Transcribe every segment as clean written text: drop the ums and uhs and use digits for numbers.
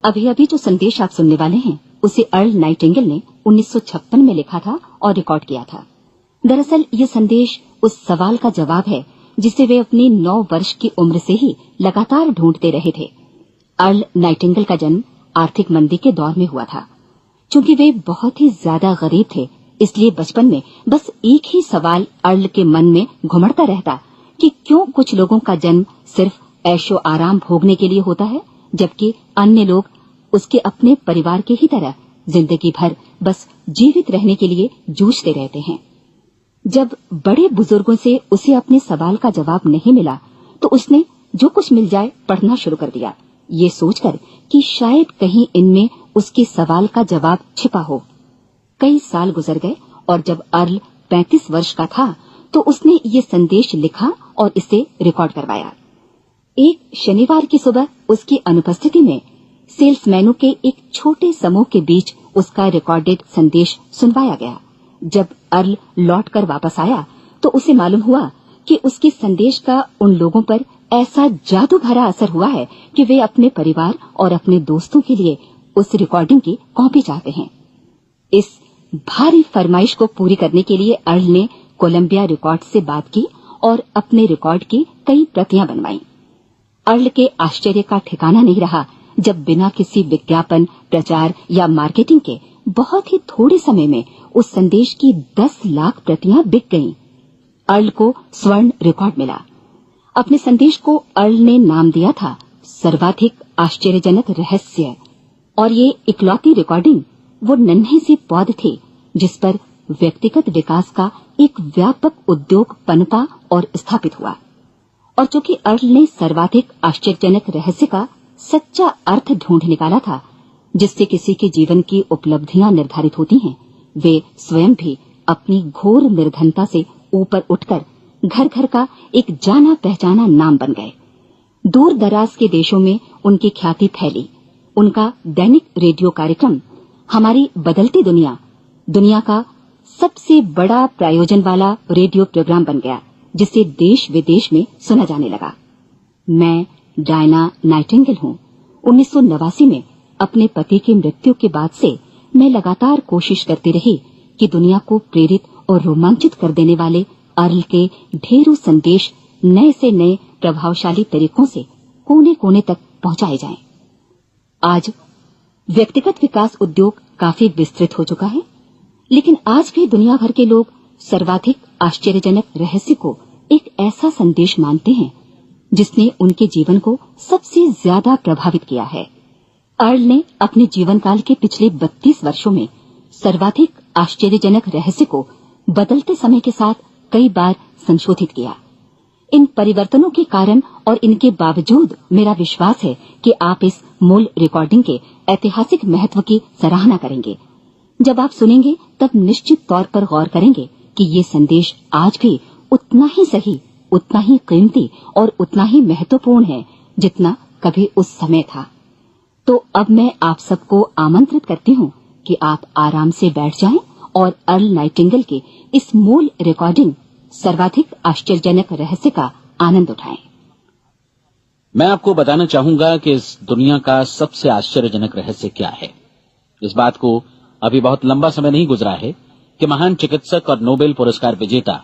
अभी अभी जो संदेश आप सुनने वाले हैं उसे अर्ल नाइटिंगेल ने 1956 में लिखा था और रिकॉर्ड किया था। दरअसल ये संदेश उस सवाल का जवाब है जिसे वे अपनी 9 वर्ष की उम्र से ही लगातार ढूंढते रहे थे। अर्ल नाइटिंगेल का जन्म आर्थिक मंदी के दौर में हुआ था। चूंकि वे बहुत ही ज्यादा गरीब थे, इसलिए बचपन में बस एक ही सवाल अर्ल के मन में घुमड़ता रहता कि क्यों कुछ लोगों का जन्म सिर्फ ऐशो आराम भोगने के लिए होता है, जबकि अन्य लोग उसके अपने परिवार के ही तरह जिंदगी भर बस जीवित रहने के लिए जूझते रहते हैं। जब बड़े बुजुर्गों से उसे अपने सवाल का जवाब नहीं मिला तो उसने जो कुछ मिल जाए पढ़ना शुरू कर दिया, ये सोचकर कि शायद कहीं इनमें उसके सवाल का जवाब छिपा हो। कई साल गुजर गए और जब अर्ल 35 वर्ष का था तो उसने ये संदेश लिखा और इसे रिकॉर्ड करवाया। एक शनिवार की सुबह उसकी अनुपस्थिति में सेल्समैनों के एक छोटे समूह के बीच उसका रिकॉर्डेड संदेश सुनवाया गया। जब अर्ल लौटकर वापस आया तो उसे मालूम हुआ कि उसके संदेश का उन लोगों पर ऐसा जादू भरा असर हुआ है कि वे अपने परिवार और अपने दोस्तों के लिए उस रिकॉर्डिंग की कॉपी चाहते हैं। इस भारी फरमाइश को पूरी करने के लिए अर्ल ने कोलंबिया रिकॉर्ड से बात की और अपने रिकॉर्ड की कई प्रतियां बनवाईं। अर्ल के आश्चर्य का ठिकाना नहीं रहा जब बिना किसी विज्ञापन, प्रचार या मार्केटिंग के बहुत ही थोड़े समय में उस संदेश की 10 लाख प्रतियां बिक गईं। अर्ल को स्वर्ण रिकॉर्ड मिला। अपने संदेश को अर्ल ने नाम दिया था सर्वाधिक आश्चर्यजनक रहस्य, और ये इकलौती रिकॉर्डिंग वो नन्हे सी पौध थी जिस पर व्यक्तिगत विकास का एक व्यापक उद्योग पनपा और स्थापित हुआ। और चूंकि अर्ल ने सर्वाधिक आश्चर्यजनक रहस्य का सच्चा अर्थ ढूंढ निकाला था, जिससे किसी के जीवन की उपलब्धियां निर्धारित होती हैं, वे स्वयं भी अपनी घोर निर्धनता से ऊपर उठकर घर घर का एक जाना पहचाना नाम बन गए। दूर दराज के देशों में उनकी ख्याति फैली। उनका दैनिक रेडियो कार्यक्रम हमारी बदलती दुनिया का सबसे बड़ा प्रायोजन वाला रेडियो प्रोग्राम बन गया, जिसे देश विदेश में सुना जाने लगा। मैं डायना नाइटिंगेल हूँ। 1989 में अपने पति की मृत्यु के बाद से मैं लगातार कोशिश करती रही कि दुनिया को प्रेरित और रोमांचित कर देने वाले अर्ल के ढेरों संदेश नए से नए प्रभावशाली तरीकों से कोने कोने तक पहुंचाए जाएं। आज व्यक्तिगत विकास उद्योग काफी विस्तृत हो चुका है, लेकिन आज भी दुनिया भर के लोग सर्वाधिक आश्चर्यजनक रहस्य को एक ऐसा संदेश मानते हैं जिसने उनके जीवन को सबसे ज्यादा प्रभावित किया है। अर्ल ने अपने जीवन काल के पिछले 32 वर्षों में सर्वाधिक आश्चर्यजनक रहस्य को बदलते समय के साथ कई बार संशोधित किया। इन परिवर्तनों के कारण और इनके बावजूद मेरा विश्वास है कि आप इस मूल रिकॉर्डिंग के ऐतिहासिक महत्व की सराहना करेंगे। जब आप सुनेंगे तब निश्चित तौर पर गौर करेंगे कि ये संदेश आज भी उतना ही सही, उतना ही कीमती और उतना ही महत्वपूर्ण है जितना कभी उस समय था। तो अब मैं आप सबको आमंत्रित करती हूँ कि आप आराम से बैठ जाएं और अर्ल नाइटिंगेल के इस मूल रिकॉर्डिंग सर्वाधिक आश्चर्यजनक रहस्य का आनंद उठाएं। मैं आपको बताना चाहूंगा कि इस दुनिया का सबसे आश्चर्यजनक रहस्य क्या है। इस बात को अभी बहुत लंबा समय नहीं गुजरा है कि महान चिकित्सक और नोबेल पुरस्कार विजेता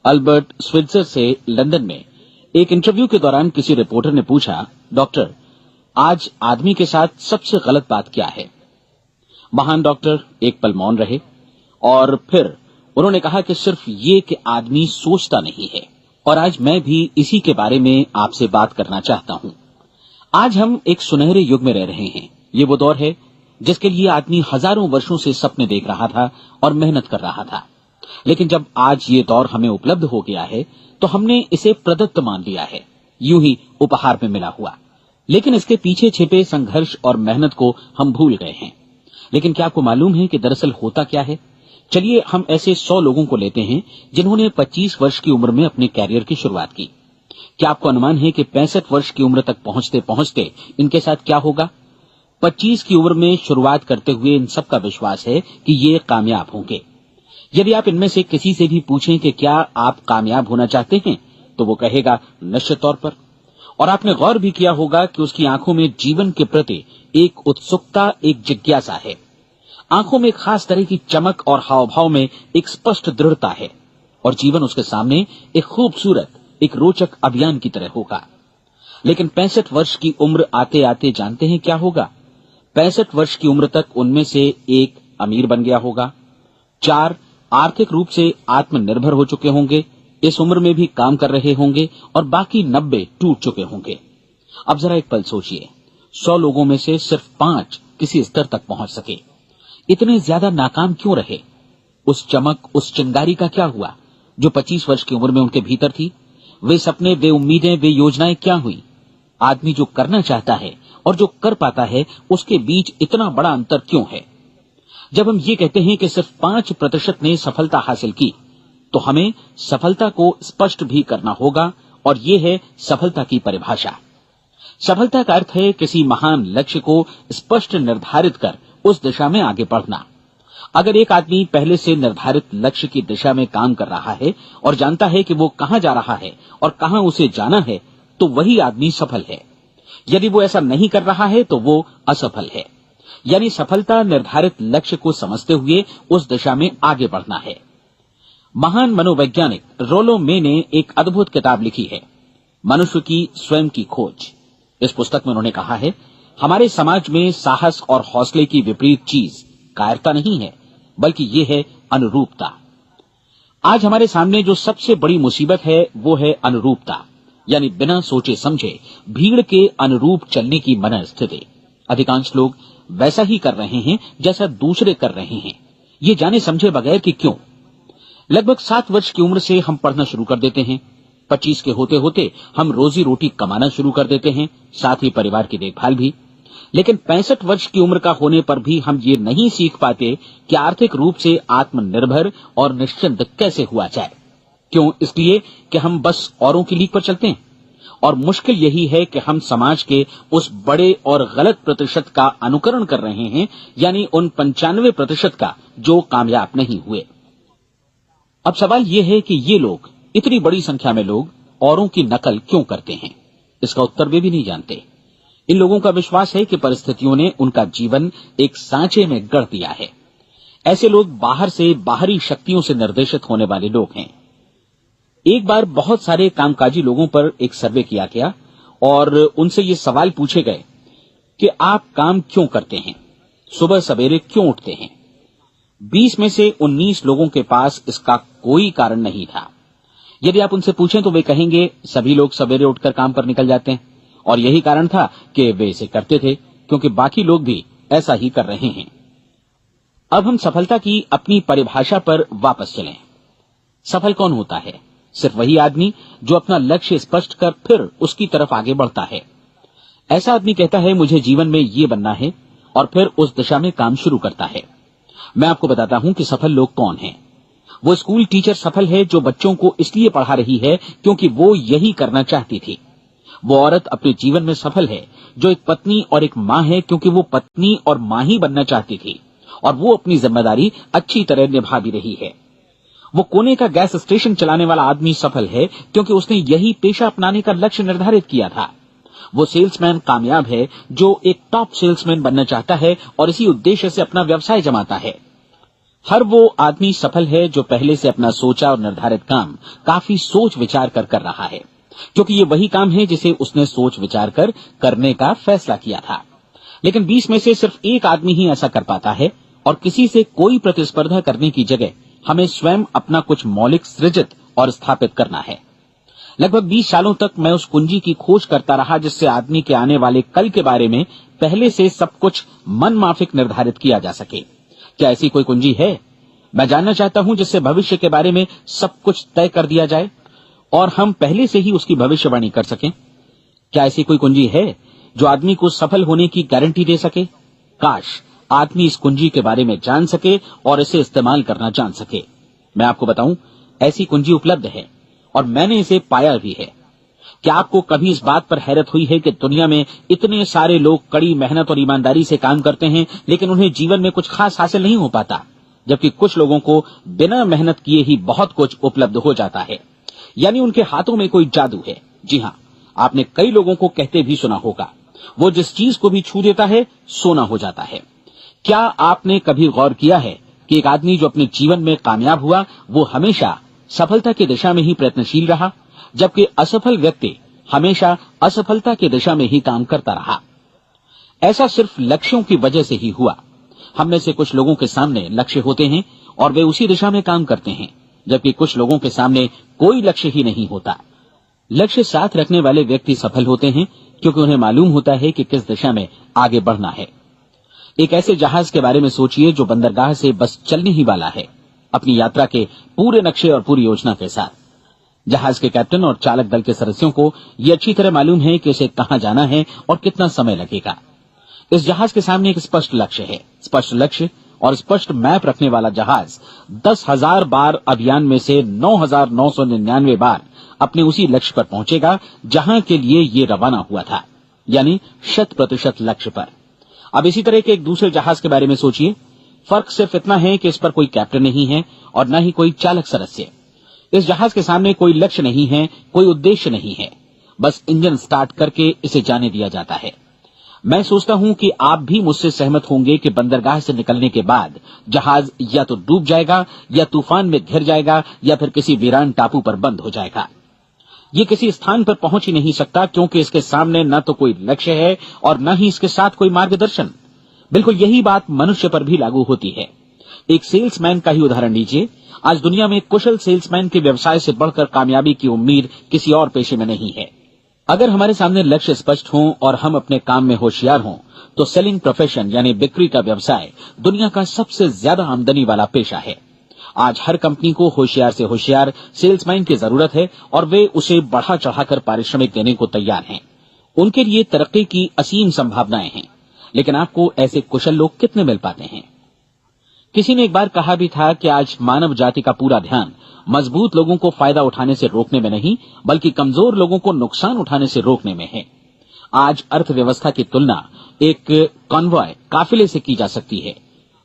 अल्बर्ट स्विट्जर से लंदन में एक इंटरव्यू के दौरान किसी रिपोर्टर ने पूछा, डॉक्टर, आज आदमी के साथ सबसे गलत बात क्या है? महान डॉक्टर एक पल मौन रहे और फिर उन्होंने कहा कि सिर्फ ये कि आदमी सोचता नहीं है। और आज मैं भी इसी के बारे में आपसे बात करना चाहता हूं। आज हम एक सुनहरे युग में रह रहे हैं। ये वो दौर है जिसके लिए आदमी हजारों वर्षों से सपने देख रहा था और मेहनत कर रहा था। लेकिन जब आज ये दौर हमें उपलब्ध हो गया है तो हमने इसे प्रदत्त मान लिया है, यूं ही उपहार में मिला हुआ। लेकिन इसके पीछे छिपे संघर्ष और मेहनत को हम भूल गए हैं। लेकिन क्या आपको मालूम है कि दरअसल होता क्या है? चलिए हम ऐसे 100 लोगों को लेते हैं जिन्होंने 25 वर्ष की उम्र में अपने कैरियर की शुरुआत की। क्या आपको अनुमान है कि 65 वर्ष की उम्र तक पहुंचते पहुंचते इनके साथ क्या होगा? 25 की उम्र में शुरुआत करते हुए इन सबका विश्वास है कि ये कामयाब होंगे। यदि आप इनमें से किसी से भी पूछें कि क्या आप कामयाब होना चाहते हैं, तो वो कहेगा निश्चित तौर पर। और आपने गौर भी किया होगा कि उसकी आंखों में जीवन के प्रति एक उत्सुकता, एक जिज्ञासा है। आंखों में खास तरह की चमक और हाव भाव में एक स्पष्ट दृढ़ता है और जीवन उसके सामने एक खूबसूरत, एक रोचक अभियान की तरह होगा। लेकिन 65 वर्ष की उम्र आते आते जानते हैं क्या होगा? 65 वर्ष की उम्र तक उनमें से एक अमीर बन गया होगा, 4 आर्थिक रूप से आत्मनिर्भर हो चुके होंगे, इस उम्र में भी काम कर रहे होंगे और बाकी 90 टूट चुके होंगे। अब जरा एक पल सोचिए, 100 लोगों में से सिर्फ 5 किसी स्तर तक पहुंच सके। इतने ज्यादा नाकाम क्यों रहे? उस चमक, उस चिंगारी का क्या हुआ जो 25 वर्ष की उम्र में उनके भीतर थी? वे सपने, वे उम्मीदें, वे योजनाएं क्या हुई? आदमी जो करना चाहता है और जो कर पाता है, उसके बीच इतना बड़ा अंतर क्यों है? जब हम ये कहते हैं कि सिर्फ 5% ने सफलता हासिल की, तो हमें सफलता को स्पष्ट भी करना होगा और ये है सफलता की परिभाषा। सफलता का अर्थ है किसी महान लक्ष्य को स्पष्ट निर्धारित कर उस दिशा में आगे बढ़ना। अगर एक आदमी पहले से निर्धारित लक्ष्य की दिशा में काम कर रहा है और जानता है कि वो कहां जा रहा है और कहां उसे जाना है, तो वही आदमी सफल है। यदि वो ऐसा नहीं कर रहा है तो वो असफल है। यानी सफलता निर्धारित लक्ष्य को समझते हुए उस दिशा में आगे बढ़ना है। महान मनोवैज्ञानिक रोलो मे ने एक अद्भुत किताब लिखी है, मनुष्य की स्वयं की खोज। इस पुस्तक में उन्होंने कहा है, हमारे समाज में साहस और हौसले की विपरीत चीज कायरता नहीं है, बल्कि ये है अनुरूपता। आज हमारे सामने जो सबसे बड़ी मुसीबत है वो है अनुरूपता, यानी बिना सोचे समझे भीड़ के अनुरूप चलने की मनस्थिति। अधिकांश लोग वैसा ही कर रहे हैं जैसा दूसरे कर रहे हैं, ये जाने समझे बगैर कि क्यों। लगभग 7 वर्ष की उम्र से हम पढ़ना शुरू कर देते हैं, 25 के होते होते हम रोजी रोटी कमाना शुरू कर देते हैं, साथ ही परिवार की देखभाल भी। लेकिन 65 वर्ष की उम्र का होने पर भी हम ये नहीं सीख पाते कि आर्थिक रूप से आत्मनिर्भर और निश्चिंत कैसे हुआ जाए। क्यों? इसलिए कि हम बस औरों की लीक पर चलते हैं। और मुश्किल यही है कि हम समाज के उस बड़े और गलत प्रतिशत का अनुकरण कर रहे हैं, यानी उन 95% का जो कामयाब नहीं हुए। अब सवाल यह है कि ये लोग, इतनी बड़ी संख्या में लोग, औरों की नकल क्यों करते हैं? इसका उत्तर वे भी नहीं जानते। इन लोगों का विश्वास है कि परिस्थितियों ने उनका जीवन एक सांचे में गढ़ दिया है। ऐसे लोग बाहर से बाहरी शक्तियों से निर्देशित होने वाले लोग हैं। एक बार बहुत सारे कामकाजी लोगों पर एक सर्वे किया गया और उनसे ये सवाल पूछे गए कि आप काम क्यों करते हैं, सुबह सवेरे क्यों उठते हैं? 20 में से 19 लोगों के पास इसका कोई कारण नहीं था। यदि आप उनसे पूछें तो वे कहेंगे सभी लोग सवेरे उठकर काम पर निकल जाते हैं और यही कारण था कि वे इसे करते थे क्योंकि बाकी लोग भी ऐसा ही कर रहे हैं। अब हम सफलता की अपनी परिभाषा पर वापस चलें। सफल कौन होता है? सिर्फ वही आदमी जो अपना लक्ष्य स्पष्ट कर फिर उसकी तरफ आगे बढ़ता है। ऐसा आदमी कहता है मुझे जीवन में ये बनना है और फिर उस दिशा में काम शुरू करता है। मैं आपको बताता हूं कि सफल लोग कौन हैं। वो स्कूल टीचर सफल है जो बच्चों को इसलिए पढ़ा रही है क्योंकि वो यही करना चाहती थी। वो औरत अपने जीवन में सफल है जो एक पत्नी और एक मां है क्योंकि वो पत्नी और मां ही बनना चाहती थी और वो अपनी जिम्मेदारी अच्छी तरह निभा भी रही है। वो कोने का गैस स्टेशन चलाने वाला आदमी सफल है क्योंकि उसने यही पेशा अपनाने का लक्ष्य निर्धारित किया था। वो सेल्समैन कामयाब है जो एक टॉप सेल्समैन बनना चाहता है और इसी उद्देश्य से अपना व्यवसाय जमाता है। हर वो आदमी सफल है जो पहले से अपना सोचा और निर्धारित काम काफी सोच विचार कर रहा है, क्योंकि ये वही काम है जिसे उसने सोच विचार कर करने का फैसला किया था। लेकिन 20 में से सिर्फ एक आदमी ही ऐसा कर पाता है और किसी से कोई प्रतिस्पर्धा करने की जगह हमें स्वयं अपना कुछ मौलिक सृजित और स्थापित करना है। लगभग 20 सालों तक मैं उस कुंजी की खोज करता रहा जिससे आदमी के आने वाले कल के बारे में पहले से सब कुछ मन माफिक निर्धारित किया जा सके। क्या ऐसी कोई कुंजी है? मैं जानना चाहता हूं जिससे भविष्य के बारे में सब कुछ तय कर दिया जाए और हम पहले से ही उसकी भविष्यवाणी कर सकें। क्या ऐसी कोई कुंजी है जो आदमी को सफल होने की गारंटी दे सके? काश आदमी इस कुंजी के बारे में जान सके और इसे इस्तेमाल करना जान सके। मैं आपको बताऊं, ऐसी कुंजी उपलब्ध है और मैंने इसे पाया भी है। क्या आपको कभी इस बात पर हैरत हुई है कि दुनिया में इतने सारे लोग कड़ी मेहनत और ईमानदारी से काम करते हैं लेकिन उन्हें जीवन में कुछ खास हासिल नहीं हो पाता, जबकि कुछ लोगों को बिना मेहनत किए ही बहुत कुछ उपलब्ध हो जाता है। यानी उनके हाथों में कोई जादू है। जी हां, आपने कई लोगों को कहते भी सुना होगा वो जिस चीज को भी छू देता है सोना हो जाता है। क्या आपने कभी गौर किया है कि एक आदमी जो अपने जीवन में कामयाब हुआ वो हमेशा सफलता की दिशा में ही प्रयत्नशील रहा, जबकि असफल व्यक्ति हमेशा असफलता की दिशा में ही काम करता रहा। ऐसा सिर्फ लक्ष्यों की वजह से ही हुआ। हम में से कुछ लोगों के सामने लक्ष्य होते हैं और वे उसी दिशा में काम करते हैं, जबकि कुछ लोगों के सामने कोई लक्ष्य ही नहीं होता। लक्ष्य साथ रखने वाले व्यक्ति सफल होते हैं क्योंकि उन्हें मालूम होता है कि किस दिशा में आगे बढ़ना है। एक ऐसे जहाज के बारे में सोचिए जो बंदरगाह से बस चलने ही वाला है, अपनी यात्रा के पूरे नक्शे और पूरी योजना के साथ। जहाज के कैप्टन और चालक दल के सदस्यों को यह अच्छी तरह मालूम है कि उसे कहां जाना है और कितना समय लगेगा। इस जहाज के सामने एक स्पष्ट लक्ष्य है। स्पष्ट लक्ष्य और स्पष्ट मैप रखने वाला जहाज 10,000 बार अभियान में से 9,999 बार अपने उसी लक्ष्य पर पहुंचेगा जहां के लिए ये रवाना हुआ था, यानी 100% लक्ष्य पर। अब इसी तरह के एक दूसरे जहाज के बारे में सोचिए। फर्क सिर्फ इतना है कि इस पर कोई कैप्टन नहीं है और न ही कोई चालक सदस्य। इस जहाज के सामने कोई लक्ष्य नहीं है, कोई उद्देश्य नहीं है, बस इंजन स्टार्ट करके इसे जाने दिया जाता है। मैं सोचता हूं कि आप भी मुझसे सहमत होंगे कि बंदरगाह से निकलने के बाद जहाज या तो डूब जाएगा या तूफान में घिर जाएगा या फिर किसी वीरान टापू पर बंद हो जाएगा। ये किसी स्थान पर पहुंच ही नहीं सकता क्योंकि इसके सामने न तो कोई लक्ष्य है और न ही इसके साथ कोई मार्गदर्शन। बिल्कुल यही बात मनुष्य पर भी लागू होती है। एक सेल्समैन का ही उदाहरण लीजिए। आज दुनिया में कुशल सेल्समैन के व्यवसाय से बढ़कर कामयाबी की उम्मीद किसी और पेशे में नहीं है। अगर हमारे सामने लक्ष्य स्पष्ट हों और हम अपने काम में होशियार हों तो सेलिंग प्रोफेशन यानी बिक्री का व्यवसाय दुनिया का सबसे ज्यादा आमदनी वाला पेशा है। आज हर कंपनी को होशियार से होशियार सेल्समैन की जरूरत है और वे उसे बढ़ा चढ़ाकर पारिश्रमिक देने को तैयार हैं। उनके लिए तरक्की की असीम संभावनाएं हैं, लेकिन आपको ऐसे कुशल लोग कितने मिल पाते हैं? किसी ने एक बार कहा भी था कि आज मानव जाति का पूरा ध्यान मजबूत लोगों को फायदा उठाने से रोकने में नहीं, बल्कि कमजोर लोगों को नुकसान उठाने से रोकने में है। आज अर्थव्यवस्था की तुलना एक कॉन्वॉय काफिले से की जा सकती है।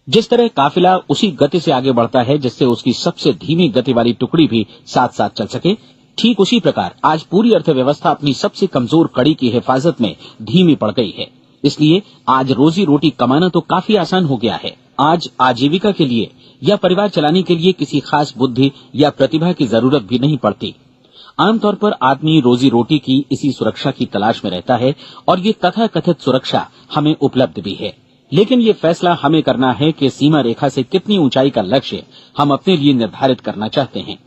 जिस तरह काफिला उसी गति से आगे बढ़ता है जिससे उसकी सबसे धीमी गति वाली टुकड़ी भी साथ साथ चल सके, ठीक उसी प्रकार आज पूरी अर्थव्यवस्था अपनी सबसे कमजोर कड़ी की हिफाजत में धीमी पड़ गई है। इसलिए आज रोजी रोटी कमाना तो काफी आसान हो गया है। आज आजीविका के लिए या परिवार चलाने के लिए किसी खास बुद्धि या प्रतिभा की जरूरत भी नहीं पड़ती। आमतौर पर आदमी रोजी रोटी की इसी सुरक्षा की तलाश में रहता है और ये तथाकथित सुरक्षा हमें उपलब्ध भी है। लेकिन ये फैसला हमें करना है कि सीमा रेखा से कितनी ऊंचाई का लक्ष्य हम अपने लिए निर्धारित करना चाहते हैं।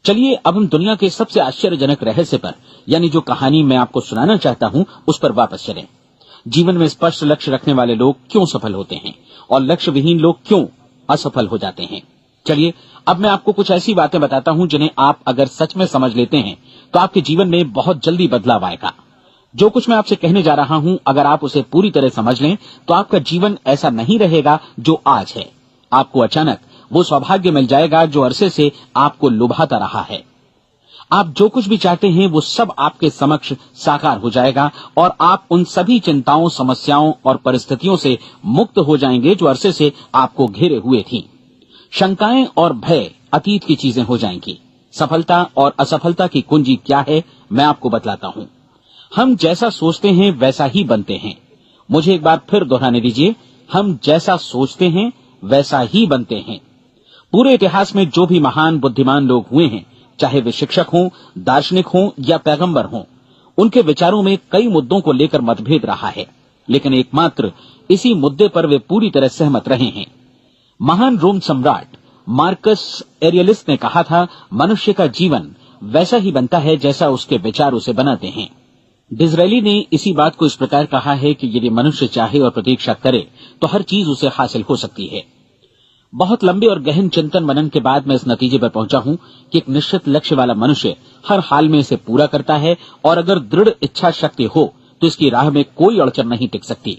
चलिए अब हम दुनिया के सबसे आश्चर्यजनक रहस्य पर, यानी जो कहानी मैं आपको सुनाना चाहता हूं, उस पर वापस चलें। जीवन में स्पष्ट लक्ष्य रखने वाले लोग क्यों सफल होते हैं और लक्ष्य विहीन लोग क्यों असफल हो जाते हैं? चलिए अब मैं आपको कुछ ऐसी बातें बताता हूं जिन्हें आप अगर सच में समझ लेते हैं तो आपके जीवन में बहुत जल्दी बदलाव आएगा। जो कुछ मैं आपसे कहने जा रहा हूं, अगर आप उसे पूरी तरह समझ लें तो आपका जीवन ऐसा नहीं रहेगा जो आज है। आपको अचानक वो सौभाग्य मिल जाएगा जो अरसे से आपको लुभाता रहा है। आप जो कुछ भी चाहते हैं वो सब आपके समक्ष साकार हो जाएगा और आप उन सभी चिंताओं, समस्याओं और परिस्थितियों से मुक्त हो जाएंगे जो अरसे से आपको घेरे हुए थी। शंकाएं और भय अतीत की चीजें हो जाएंगी। सफलता और असफलता की कुंजी क्या है, मैं आपको बतलाता हूं। हम जैसा सोचते हैं वैसा ही बनते हैं। मुझे एक बार फिर दोहराने दीजिए, हम जैसा सोचते हैं वैसा ही बनते हैं। पूरे इतिहास में जो भी महान बुद्धिमान लोग हुए हैं, चाहे वे शिक्षक हों, दार्शनिक हों या पैगंबर हों, उनके विचारों में कई मुद्दों को लेकर मतभेद रहा है, लेकिन एकमात्र इसी मुद्दे पर वे पूरी तरह सहमत रहे हैं। महान रोम सम्राट मार्कस एरियलिस ने कहा था, मनुष्य का जीवन वैसा ही बनता है जैसा उसके विचार उसे बनाते हैं। डिज़रायली ने इसी बात को इस प्रकार कहा है कि यदि मनुष्य चाहे और प्रतीक्षा करे तो हर चीज उसे हासिल हो सकती है। बहुत लंबे और गहन चिंतन मनन के बाद मैं इस नतीजे पर पहुंचा हूं कि एक निश्चित लक्ष्य वाला मनुष्य हर हाल में इसे पूरा करता है और अगर दृढ़ इच्छा शक्ति हो तो इसकी राह में कोई अड़चन नहीं टिक सकती।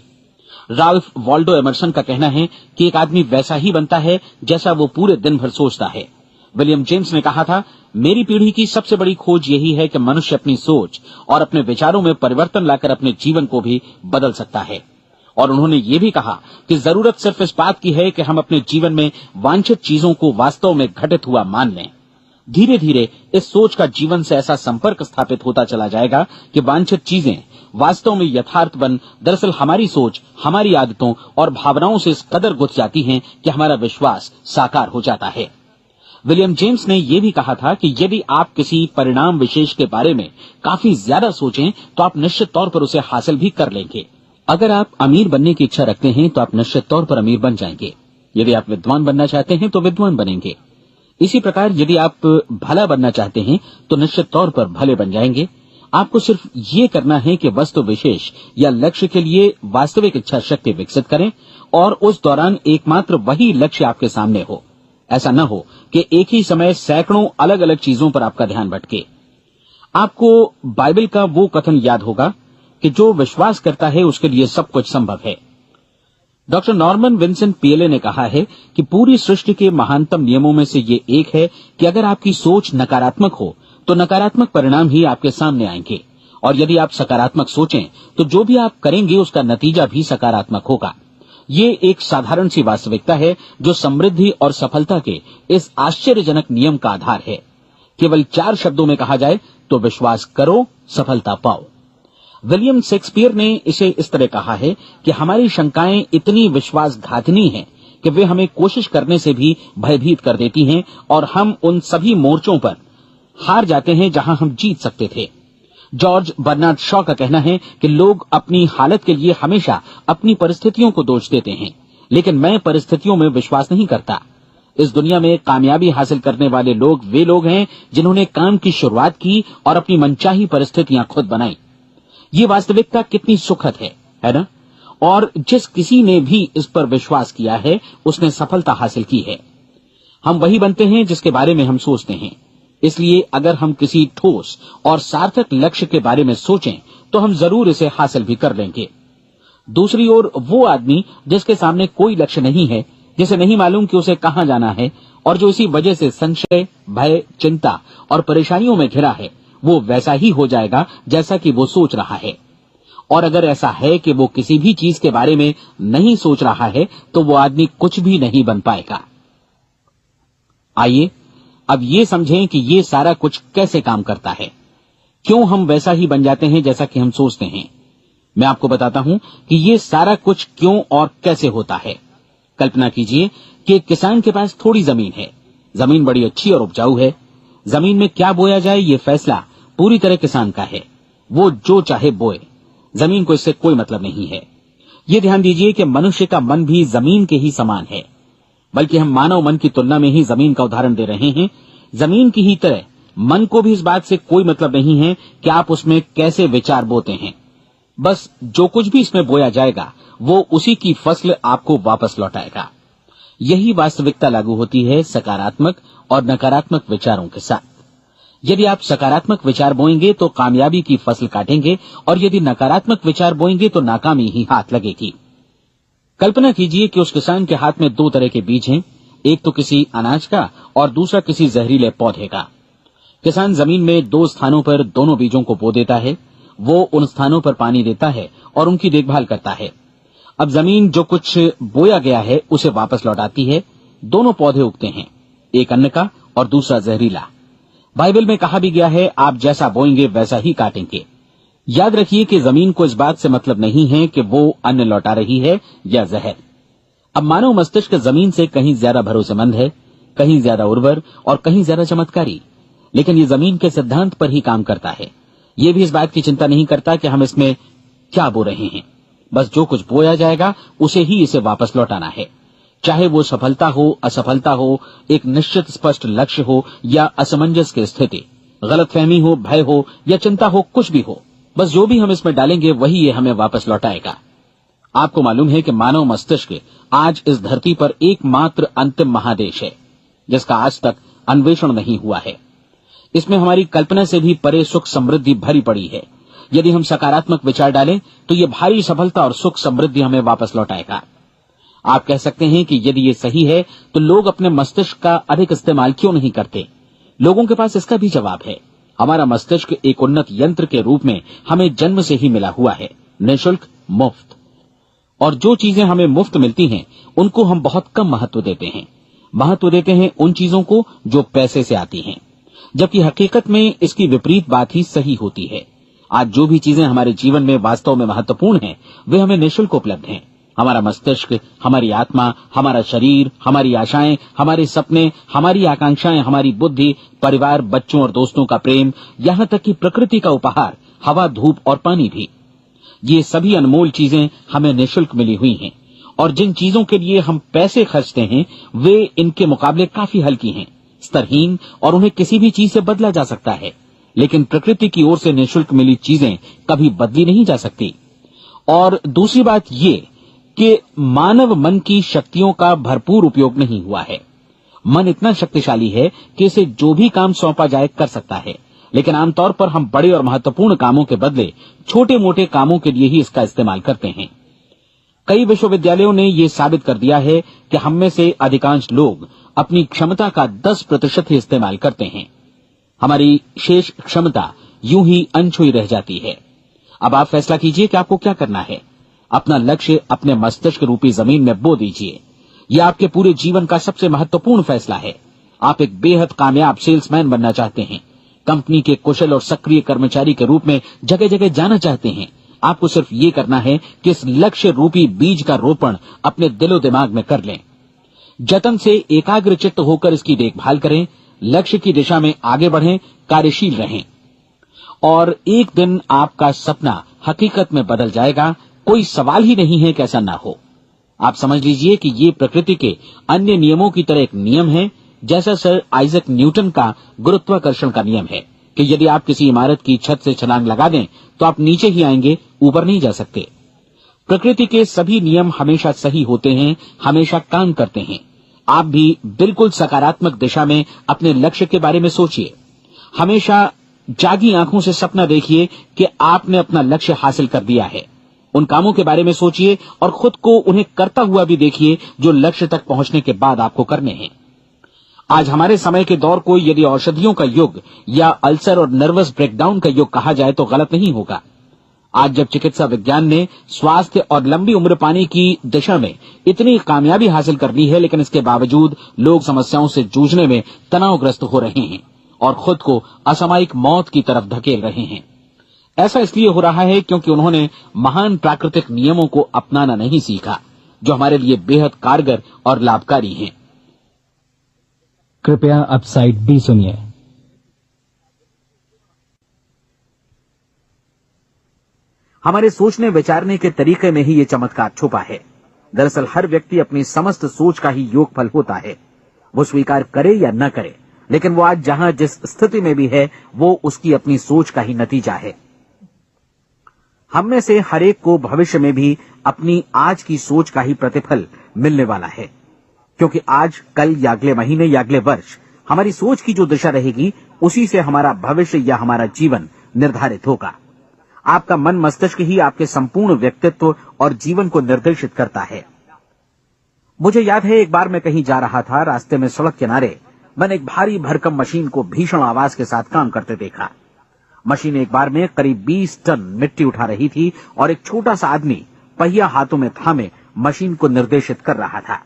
राल्फ वॉल्डो एमर्सन का कहना है कि एक आदमी वैसा ही बनता है जैसा वो पूरे दिन भर सोचता है। विलियम जेम्स ने कहा था, मेरी पीढ़ी की सबसे बड़ी खोज यही है कि मनुष्य अपनी सोच और अपने विचारों में परिवर्तन लाकर अपने जीवन को भी बदल सकता है। और उन्होंने ये भी कहा कि जरूरत सिर्फ इस बात की है कि हम अपने जीवन में वांछित चीजों को वास्तव में घटित हुआ मान लें। धीरे धीरे इस सोच का जीवन से ऐसा संपर्क स्थापित होता चला जाएगा कि वांछित चीजें वास्तव में यथार्थपन दरअसल हमारी सोच, हमारी आदतों और भावनाओं से इस कदर गुथ जाती हैं कि हमारा विश्वास साकार हो जाता है। विलियम जेम्स ने यह भी कहा था कि यदि आप किसी परिणाम विशेष के बारे में काफी ज्यादा सोचें तो आप निश्चित तौर पर उसे हासिल भी कर लेंगे। अगर आप अमीर बनने की इच्छा रखते हैं तो आप निश्चित तौर पर अमीर बन जाएंगे। यदि आप विद्वान बनना चाहते हैं तो विद्वान बनेंगे। इसी प्रकार यदि आप भला बनना चाहते हैं तो निश्चित तौर पर भले बन जाएंगे। आपको सिर्फ ये करना है कि वस्तु विशेष या लक्ष्य के लिए वास्तविक इच्छा शक्ति विकसित करें और उस दौरान एकमात्र वही लक्ष्य आपके सामने हो। ऐसा न हो कि एक ही समय सैकड़ों अलग अलग चीजों पर आपका ध्यान भटके। आपको बाइबल का वो कथन याद होगा कि जो विश्वास करता है उसके लिए सब कुछ संभव है। डॉक्टर नॉर्मन विंसेंट पीएले ने कहा है कि पूरी सृष्टि के महानतम नियमों में से ये एक है कि अगर आपकी सोच नकारात्मक हो तो नकारात्मक परिणाम ही आपके सामने आएंगे, और यदि आप सकारात्मक सोचें तो जो भी आप करेंगे उसका नतीजा भी सकारात्मक होगा। ये एक साधारण सी वास्तविकता है जो समृद्धि और सफलता के इस आश्चर्यजनक नियम का आधार है। केवल 4 शब्दों में कहा जाए तो विश्वास करो, सफलता पाओ। विलियम शेक्सपियर ने इसे इस तरह कहा है कि हमारी शंकाएं इतनी विश्वासघातिनी हैं कि वे हमें कोशिश करने से भी भयभीत कर देती हैं और हम उन सभी मोर्चों पर हार जाते हैं जहां हम जीत सकते थे। जॉर्ज बर्नार्ड शॉ का कहना है कि लोग अपनी हालत के लिए हमेशा अपनी परिस्थितियों को दोष देते हैं, लेकिन मैं परिस्थितियों में विश्वास नहीं करता। इस दुनिया में कामयाबी हासिल करने वाले लोग वे लोग हैं जिन्होंने काम की शुरुआत की और अपनी मनचाही परिस्थितियां खुद बनाई। ये वास्तविकता कितनी सुखद है ना? और जिस किसी ने भी इस पर विश्वास किया है उसने सफलता हासिल की है। हम वही बनते हैं जिसके बारे में हम सोचते हैं। इसलिए अगर हम किसी ठोस और सार्थक लक्ष्य के बारे में सोचें तो हम जरूर इसे हासिल भी कर लेंगे। दूसरी ओर वो आदमी जिसके सामने कोई लक्ष्य नहीं है, जिसे नहीं मालूम कि उसे कहां जाना है और जो इसी वजह से संशय, भय, चिंता और परेशानियों में घिरा है, वो वैसा ही हो जाएगा जैसा कि वो सोच रहा है। और अगर ऐसा है कि वो किसी भी चीज के बारे में नहीं सोच रहा है तो वो आदमी कुछ भी नहीं बन पाएगा। आइए अब ये समझें कि ये सारा कुछ कैसे काम करता है, क्यों हम वैसा ही बन जाते हैं जैसा कि हम सोचते हैं। मैं आपको बताता हूं कि ये सारा कुछ क्यों और कैसे होता है। कल्पना कीजिए कि एक किसान के पास थोड़ी जमीन है। जमीन बड़ी अच्छी और उपजाऊ है। जमीन में क्या बोया जाए ये फैसला पूरी तरह किसान का है। वो जो चाहे बोए, जमीन को इससे कोई मतलब नहीं है। ये ध्यान दीजिए कि मनुष्य का मन भी जमीन के ही समान है, बल्कि हम मानव मन की तुलना में ही जमीन का उदाहरण दे रहे हैं। जमीन की ही तरह मन को भी इस बात से कोई मतलब नहीं है कि आप उसमें कैसे विचार बोते हैं। बस जो कुछ भी इसमें बोया जाएगा वो उसी की फसल आपको वापस लौटाएगा। यही वास्तविकता लागू होती है सकारात्मक और नकारात्मक विचारों के साथ। यदि आप सकारात्मक विचार बोएंगे तो कामयाबी की फसल काटेंगे, और यदि नकारात्मक विचार बोएंगे तो नाकामी ही हाथ लगेगी। कल्पना कीजिए कि उस किसान के हाथ में 2 तरह के बीज हैं, एक तो किसी अनाज का और दूसरा किसी जहरीले पौधे का। किसान जमीन में 2 स्थानों पर दोनों बीजों को बो देता है। वो उन स्थानों पर पानी देता है और उनकी देखभाल करता है। अब जमीन जो कुछ बोया गया है उसे वापस लौटाती है। दोनों पौधे उगते हैं, एक अन्न का और दूसरा जहरीला। बाइबल में कहा भी गया है, आप जैसा बोएंगे वैसा ही काटेंगे। याद रखिए कि जमीन को इस बात से मतलब नहीं है कि वो अन्न लौटा रही है या जहर। अब मानव मस्तिष्क जमीन से कहीं ज्यादा भरोसेमंद है, कहीं ज्यादा उर्वर और कहीं ज्यादा चमत्कारी, लेकिन ये जमीन के सिद्धांत पर ही काम करता है। ये भी इस बात की चिंता नहीं करता कि हम इसमें क्या बो रहे हैं। बस जो कुछ बोया जाएगा उसे ही इसे वापस लौटाना है, चाहे वो सफलता हो, असफलता हो, एक निश्चित स्पष्ट लक्ष्य हो या असमंजस की स्थिति, गलतफहमी हो, भय हो या चिंता हो, कुछ भी हो, बस जो भी हम इसमें डालेंगे वही ये हमें वापस लौटाएगा। आपको मालूम है कि मानव मस्तिष्क आज इस धरती पर एकमात्र अंतिम महादेश है जिसका आज तक अन्वेषण नहीं हुआ है। इसमें हमारी कल्पना से भी परे सुख समृद्धि भरी पड़ी है। यदि हम सकारात्मक विचार डालें तो ये भारी सफलता और सुख समृद्धि हमें वापस लौटाएगा। आप कह सकते हैं कि यदि ये सही है तो लोग अपने मस्तिष्क का अधिक इस्तेमाल क्यों नहीं करते? लोगों के पास इसका भी जवाब है। हमारा मस्तिष्क एक उन्नत यंत्र के रूप में हमें जन्म से ही मिला हुआ है, निःशुल्क, मुफ्त। और जो चीजें हमें मुफ्त मिलती हैं उनको हम बहुत कम महत्व देते हैं। महत्व देते हैं उन चीजों को जो पैसे से आती हैं, जबकि हकीकत में इसकी विपरीत बात ही सही होती है। आज जो भी चीजें हमारे जीवन में वास्तव में महत्वपूर्ण हैं, वे हमें निःशुल्क उपलब्ध हैं। हमारा मस्तिष्क, हमारी आत्मा, हमारा शरीर, हमारी आशाएं, हमारे सपने, हमारी आकांक्षाएं, हमारी बुद्धि, परिवार, बच्चों और दोस्तों का प्रेम, यहाँ तक कि प्रकृति का उपहार, हवा, धूप और पानी भी, ये सभी अनमोल चीजें हमें निःशुल्क मिली हुई हैं। और जिन चीजों के लिए हम पैसे खर्चते हैं, वे इनके मुकाबले काफी हल्की हैं, स्तरहीन, और उन्हें किसी भी चीज से बदला जा सकता है। लेकिन प्रकृति की ओर से निःशुल्क मिली चीजें कभी बदली नहीं जा सकती। और दूसरी बात ये कि मानव मन की शक्तियों का भरपूर उपयोग नहीं हुआ है। मन इतना शक्तिशाली है कि इसे जो भी काम सौंपा जाए कर सकता है, लेकिन आमतौर पर हम बड़े और महत्वपूर्ण कामों के बदले छोटे मोटे कामों के लिए ही इसका इस्तेमाल करते हैं। कई विश्वविद्यालयों ने यह साबित कर दिया है कि हम में से अधिकांश लोग अपनी क्षमता का 10% ही इस्तेमाल करते हैं। हमारी शेष क्षमता यूं ही अनछुई रह जाती है। अब आप फैसला कीजिए कि आपको क्या करना है। अपना लक्ष्य अपने मस्तिष्क रूपी जमीन में बो दीजिए। यह आपके पूरे जीवन का सबसे महत्वपूर्ण फैसला है। आप एक बेहद कामयाब सेल्समैन बनना चाहते हैं, कंपनी के कुशल और सक्रिय कर्मचारी के रूप में जगह जगह जाना चाहते हैं। आपको सिर्फ ये करना है कि इस लक्ष्य रूपी बीज का रोपण अपने दिलो दिमाग में कर लें। जतन से एकाग्रचित्त होकर इसकी देखभाल करें, लक्ष्य की दिशा में आगे बढ़ें, कार्यशील रहें, और एक दिन आपका सपना हकीकत में बदल जाएगा। कोई सवाल ही नहीं है कि ऐसा ना हो। आप समझ लीजिए कि ये प्रकृति के अन्य नियमों की तरह एक नियम है, जैसा सर आइजक न्यूटन का गुरुत्वाकर्षण का नियम है कि यदि आप किसी इमारत की छत से छलांग लगा दें तो आप नीचे ही आएंगे, ऊपर नहीं जा सकते। प्रकृति के सभी नियम हमेशा सही होते हैं, हमेशा काम करते हैं। आप भी बिल्कुल सकारात्मक दिशा में अपने लक्ष्य के बारे में सोचिए। हमेशा जागी आंखों से सपना देखिए कि आपने अपना लक्ष्य हासिल कर दिया है। उन कामों के बारे में सोचिए और खुद को उन्हें करता हुआ भी देखिए जो लक्ष्य तक पहुंचने के बाद आपको करने हैं। आज हमारे समय के दौर को यदि औषधियों का युग या अल्सर और नर्वस ब्रेकडाउन का युग कहा जाए तो गलत नहीं होगा। आज जब चिकित्सा विज्ञान ने स्वास्थ्य और लंबी उम्र पाने की दिशा में इतनी कामयाबी हासिल कर ली है, लेकिन इसके बावजूद लोग समस्याओं से जूझने में तनावग्रस्त हो रहे हैं और खुद को असामयिक मौत की तरफ धकेल रहे हैं। ऐसा इसलिए हो रहा है क्योंकि उन्होंने महान प्राकृतिक नियमों को अपनाना नहीं सीखा, जो हमारे लिए बेहद कारगर और लाभकारी हैं। कृपया अब साइड बी सुनिए। हमारे सोचने विचारने के तरीके में ही ये चमत्कार छुपा है। दरअसल हर व्यक्ति अपनी समस्त सोच का ही योगफल होता है। वो स्वीकार करे या न करे, लेकिन वो आज जहां जिस स्थिति में भी है, वो उसकी अपनी सोच का ही नतीजा है। हम में से हर एक को भविष्य में भी अपनी आज की सोच का ही प्रतिफल मिलने वाला है, क्योंकि आज, कल या अगले महीने या अगले वर्ष हमारी सोच की जो दिशा रहेगी, उसी से हमारा भविष्य या हमारा जीवन निर्धारित होगा। आपका मन मस्तिष्क ही आपके संपूर्ण व्यक्तित्व और जीवन को निर्देशित करता है। मुझे याद है, एक बार मैं कहीं जा रहा था, रास्ते में सड़क किनारे मैंने एक भारी भरकम मशीन को भीषण आवाज के साथ काम करते देखा। मशीन एक बार में करीब 20 टन मिट्टी उठा रही थी और एक छोटा सा आदमी पहिया हाथों में थामे मशीन को निर्देशित कर रहा था।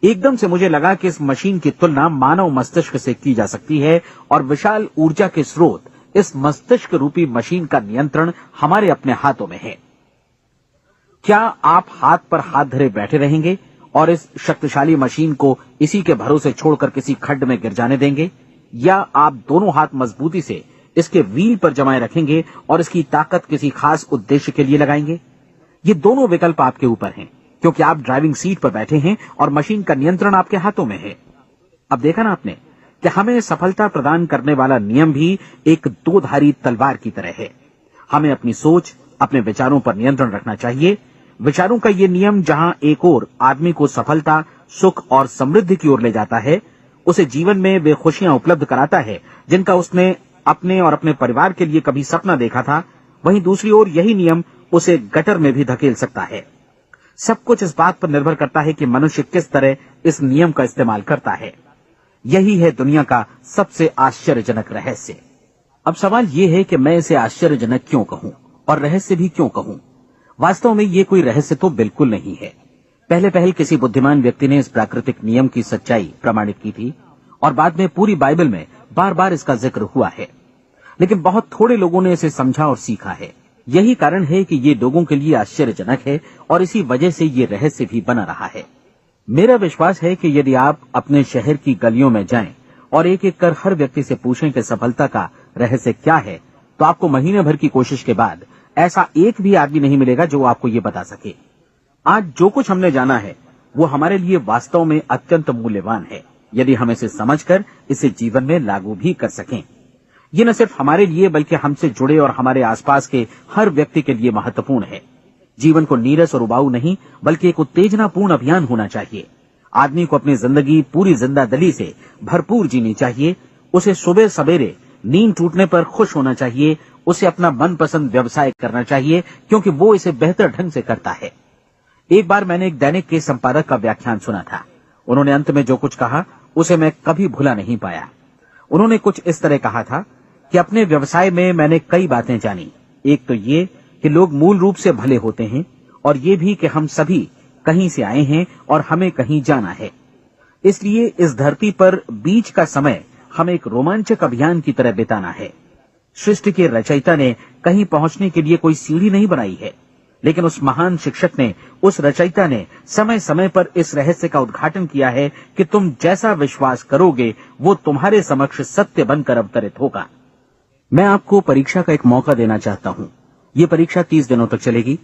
एकदम से मुझे लगा कि इस मशीन की तुलना मानव मस्तिष्क से की जा सकती है और विशाल ऊर्जा के स्रोत इस मस्तिष्क रूपी मशीन का नियंत्रण हमारे अपने हाथों में है। क्या आप हाथ पर हाथ धरे बैठे रहेंगे और इस शक्तिशाली मशीन को इसी के भरोसे छोड़कर किसी खड्ड में गिर जाने देंगे, या आप दोनों हाथ मजबूती से इसके व्हील पर जमाए रखेंगे और इसकी ताकत किसी खास उद्देश्य के लिए लगाएंगे? ये दोनों विकल्प आपके ऊपर हैं, क्योंकि आप ड्राइविंग सीट पर बैठे हैं और मशीन का नियंत्रण आपके हाथों में है। अब देखा ना आपने कि हमें सफलता प्रदान करने वाला नियम भी एक दो-धारी तलवार की तरह है। हमें अपनी सोच, अपने विचारों पर नियंत्रण रखना चाहिए। विचारों का ये नियम जहां एक ओर आदमी को सफलता, सुख और समृद्धि की ओर ले जाता है, उसे जीवन में वे खुशियां उपलब्ध कराता है जिनका उसने अपने और अपने परिवार के लिए कभी सपना देखा था, वहीं दूसरी ओर यही नियम उसे गटर में भी धकेल सकता है। सब कुछ इस बात पर निर्भर करता है कि मनुष्य किस तरह इस नियम का इस्तेमाल करता है। यही है दुनिया का सबसे आश्चर्यजनक रहस्य। अब सवाल यह है कि मैं इसे आश्चर्यजनक क्यों कहूं और रहस्य भी क्यों कहूं? वास्तव में ये कोई रहस्य तो बिल्कुल नहीं है। पहले पहल किसी बुद्धिमान व्यक्ति ने इस प्राकृतिक नियम की सच्चाई प्रमाणित की थी और बाद में पूरी बाइबल में बार बार इसका जिक्र हुआ है। लेकिन बहुत थोड़े लोगों ने इसे समझा और सीखा है। यही कारण है कि ये लोगों के लिए आश्चर्यजनक है और इसी वजह से ये रहस्य भी बना रहा है। मेरा विश्वास है कि यदि आप अपने शहर की गलियों में जाएं और एक एक कर हर व्यक्ति से पूछें कि सफलता का रहस्य क्या है, तो आपको महीने भर की कोशिश के बाद ऐसा एक भी आदमी नहीं मिलेगा जो आपको ये बता सके। आज जो कुछ हमने जाना है वो हमारे लिए वास्तव में अत्यंत मूल्यवान है, यदि हम इसे समझकर इसे जीवन में लागू भी कर सकें। ये न सिर्फ हमारे लिए बल्कि हमसे जुड़े और हमारे आसपास के हर व्यक्ति के लिए महत्वपूर्ण है। जीवन को नीरस और उबाऊ नहीं बल्कि एक उत्तेजनापूर्ण अभियान होना चाहिए। आदमी को अपनी जिंदगी पूरी जिंदादिली से भरपूर जीनी चाहिए। उसे सुबह सवेरे नींद टूटने पर खुश होना चाहिए। उसे अपना मनपसंद व्यवसाय करना चाहिए क्योंकि वो इसे बेहतर ढंग से करता है। एक बार मैंने एक दैनिक के संपादक का व्याख्यान सुना था। उन्होंने अंत में जो कुछ कहा उसे मैं कभी भुला नहीं पाया। उन्होंने कुछ इस तरह कहा था कि अपने व्यवसाय में मैंने कई बातें जानी। एक तो ये कि लोग मूल रूप से भले होते हैं और ये भी कि हम सभी कहीं से आए हैं और हमें कहीं जाना है। इसलिए इस धरती पर बीच का समय हमें एक रोमांचक अभियान की तरह बिताना है। सृष्टि के रचयिता ने कहीं पहुंचने के लिए कोई सीढ़ी नहीं बनाई है, लेकिन उस महान शिक्षक ने, उस रचयिता ने समय समय पर इस रहस्य का उद्घाटन किया है कि तुम जैसा विश्वास करोगे वो तुम्हारे समक्ष सत्य बनकर अवतरित होगा। मैं आपको परीक्षा का एक मौका देना चाहता हूं। ये परीक्षा 30 दिनों तक चलेगी।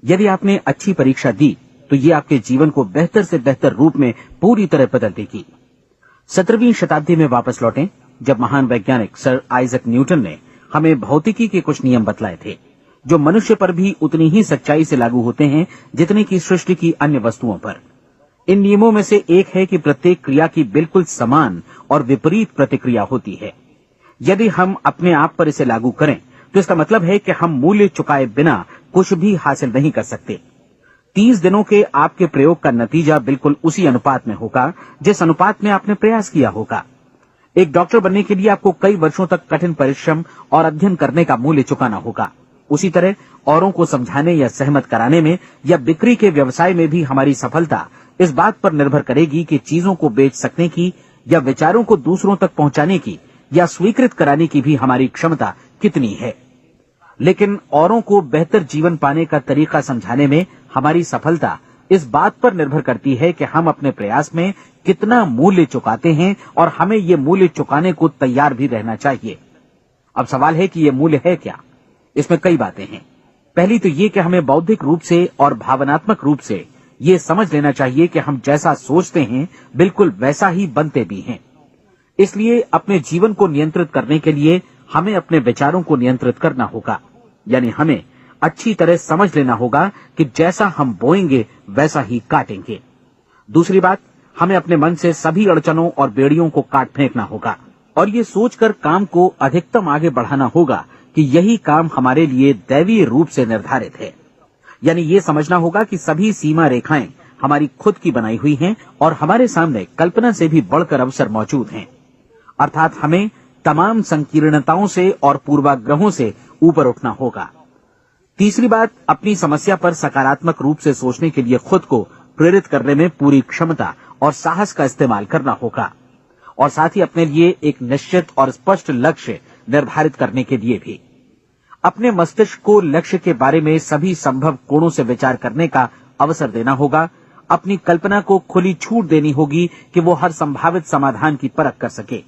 यदि आपने अच्छी परीक्षा दी तो ये आपके जीवन को बेहतर से बेहतर रूप में पूरी तरह बदल देगी। 17वीं शताब्दी में वापस लौटें, जब महान वैज्ञानिक सर आइजक न्यूटन ने हमें भौतिकी के कुछ नियम बतलाए थे, जो मनुष्य पर भी उतनी ही सच्चाई से लागू होते हैं जितने की सृष्टि की अन्य वस्तुओं पर। इन नियमों में से एक है कि प्रत्येक क्रिया की बिल्कुल समान और विपरीत प्रतिक्रिया होती है। यदि हम अपने आप पर इसे लागू करें तो इसका मतलब है कि हम मूल्य चुकाए बिना कुछ भी हासिल नहीं कर सकते। 30 दिनों के आपके प्रयोग का नतीजा बिल्कुल उसी अनुपात में होगा जिस अनुपात में आपने प्रयास किया होगा। एक डॉक्टर बनने के लिए आपको कई वर्षों तक कठिन परिश्रम और अध्ययन करने का मूल्य चुकाना होगा। उसी तरह औरों को समझाने या सहमत कराने में या बिक्री के व्यवसाय में भी हमारी सफलता इस बात पर निर्भर करेगी कि चीजों को बेच सकने की या विचारों को दूसरों तक पहुंचाने की या स्वीकृत कराने की भी हमारी क्षमता कितनी है। लेकिन औरों को बेहतर जीवन पाने का तरीका समझाने में हमारी सफलता इस बात पर निर्भर करती है कि हम अपने प्रयास में कितना मूल्य चुकाते हैं और हमें ये मूल्य चुकाने को तैयार भी रहना चाहिए। अब सवाल है कि ये मूल्य है क्या? इसमें कई बातें हैं। पहली तो ये कि हमें बौद्धिक रूप से और भावनात्मक रूप से ये समझ लेना चाहिए कि हम जैसा सोचते हैं बिल्कुल वैसा ही बनते भी हैं। इसलिए अपने जीवन को नियंत्रित करने के लिए हमें अपने विचारों को नियंत्रित करना होगा। यानी हमें अच्छी तरह समझ लेना होगा कि जैसा हम बोएंगे वैसा ही काटेंगे। दूसरी बात, हमें अपने मन से सभी अड़चनों और बेड़ियों को काट फेंकना होगा और ये सोचकर काम को अधिकतम आगे बढ़ाना होगा कि यही काम हमारे लिए दैवीय रूप से निर्धारित है। यानी ये समझना होगा कि सभी सीमा रेखाएं हमारी खुद की बनाई हुई हैं और हमारे सामने कल्पना से भी बढ़कर अवसर मौजूद हैं। अर्थात हमें तमाम संकीर्णताओं से और पूर्वाग्रहों से ऊपर उठना होगा। तीसरी बात, अपनी समस्या पर सकारात्मक रूप से सोचने के लिए खुद को प्रेरित करने में पूरी क्षमता और साहस का इस्तेमाल करना होगा और साथ ही अपने लिए एक निश्चित और स्पष्ट लक्ष्य निर्धारित करने के लिए भी। अपने मस्तिष्क को लक्ष्य के बारे में सभी संभव कोणों से विचार करने का अवसर देना होगा। अपनी कल्पना को खुली छूट देनी होगी कि वो हर संभावित समाधान की परख कर सके।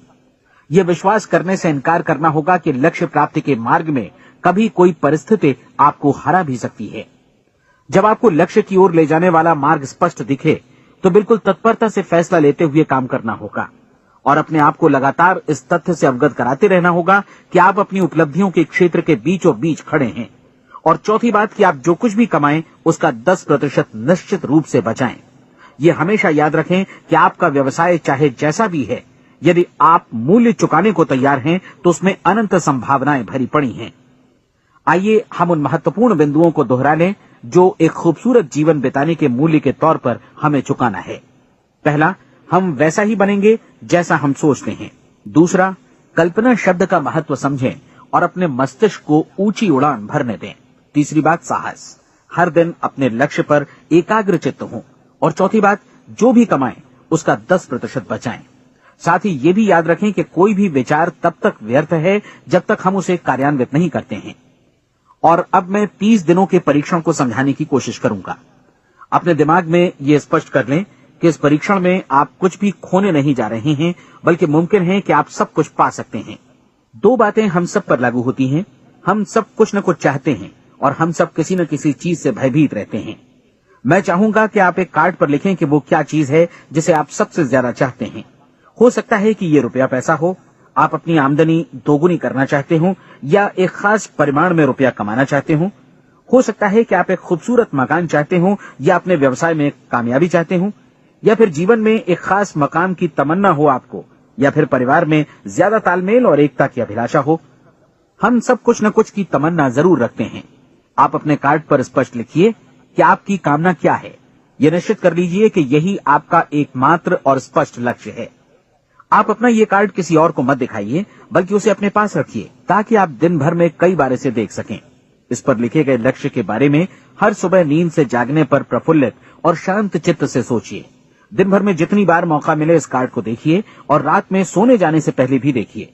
ये विश्वास करने से इनकार करना होगा कि लक्ष्य प्राप्ति के मार्ग में कभी कोई परिस्थिति आपको हरा भी सकती है। जब आपको लक्ष्य की ओर ले जाने वाला मार्ग स्पष्ट दिखे तो बिल्कुल तत्परता से फैसला लेते हुए काम करना होगा और अपने आप को लगातार इस तथ्य से अवगत कराते रहना होगा कि आप अपनी उपलब्धियों के क्षेत्र के बीचों बीच खड़े हैं। और चौथी बात कि आप जो कुछ भी कमाएं उसका 10% निश्चित रूप से बचाएं। ये हमेशा याद रखें कि आपका व्यवसाय चाहे जैसा भी है, यदि आप मूल्य चुकाने को तैयार हैं तो उसमें अनंत संभावनाएं भरी पड़ी हैं। आइए हम उन महत्वपूर्ण बिंदुओं को दोहरा लें जो एक खूबसूरत जीवन बिताने के मूल्य के तौर पर हमें चुकाना है। पहला, हम वैसा ही बनेंगे जैसा हम सोचते हैं। दूसरा, कल्पना शब्द का महत्व समझें और अपने मस्तिष्क को ऊंची उड़ान भरने दें। तीसरी बात, साहस, हर दिन अपने लक्ष्य पर एकाग्र चित्त हों। और चौथी बात, जो भी कमाएं उसका 10% बचाएं। साथ ही ये भी याद रखें कि कोई भी विचार तब तक व्यर्थ है जब तक हम उसे कार्यान्वित नहीं करते हैं। और अब मैं 30 दिनों के परीक्षण को समझाने की कोशिश करूंगा। अपने दिमाग में ये स्पष्ट कर लें कि इस परीक्षण में आप कुछ भी खोने नहीं जा रहे हैं, बल्कि मुमकिन है कि आप सब कुछ पा सकते हैं। 2 बातें हम सब पर लागू होती हैं। हम सब कुछ न कुछ चाहते हैं और हम सब किसी न किसी चीज से भयभीत रहते हैं। मैं चाहूंगा कि आप एक कार्ड पर लिखें कि वो क्या चीज है जिसे आप सबसे ज्यादा चाहते हैं। हो सकता है कि ये रुपया पैसा हो, आप अपनी आमदनी दोगुनी करना चाहते हो, या एक खास परिमाण में रुपया कमाना चाहते हो। हो सकता है कि आप एक खूबसूरत मकान चाहते हो, या अपने व्यवसाय में कामयाबी चाहते हो, या फिर जीवन में एक खास मकाम की तमन्ना हो आपको, या फिर परिवार में ज्यादा तालमेल और एकता की अभिलाषा हो। हम सब कुछ न कुछ की तमन्ना जरूर रखते हैं। आप अपने कार्ड पर स्पष्ट लिखिए कि आपकी कामना क्या है। यह निश्चित कर लीजिए कि यही आपका एकमात्र और स्पष्ट लक्ष्य है। आप अपना ये कार्ड किसी और को मत दिखाइए, बल्कि उसे अपने पास रखिए ताकि आप दिन भर में कई बार इसे देख सकें। इस पर लिखे गए लक्ष्य के बारे में हर सुबह नींद से जागने पर प्रफुल्लित और शांत चित्त से सोचिए। दिन भर में जितनी बार मौका मिले इस कार्ड को देखिए और रात में सोने जाने से पहले भी देखिए।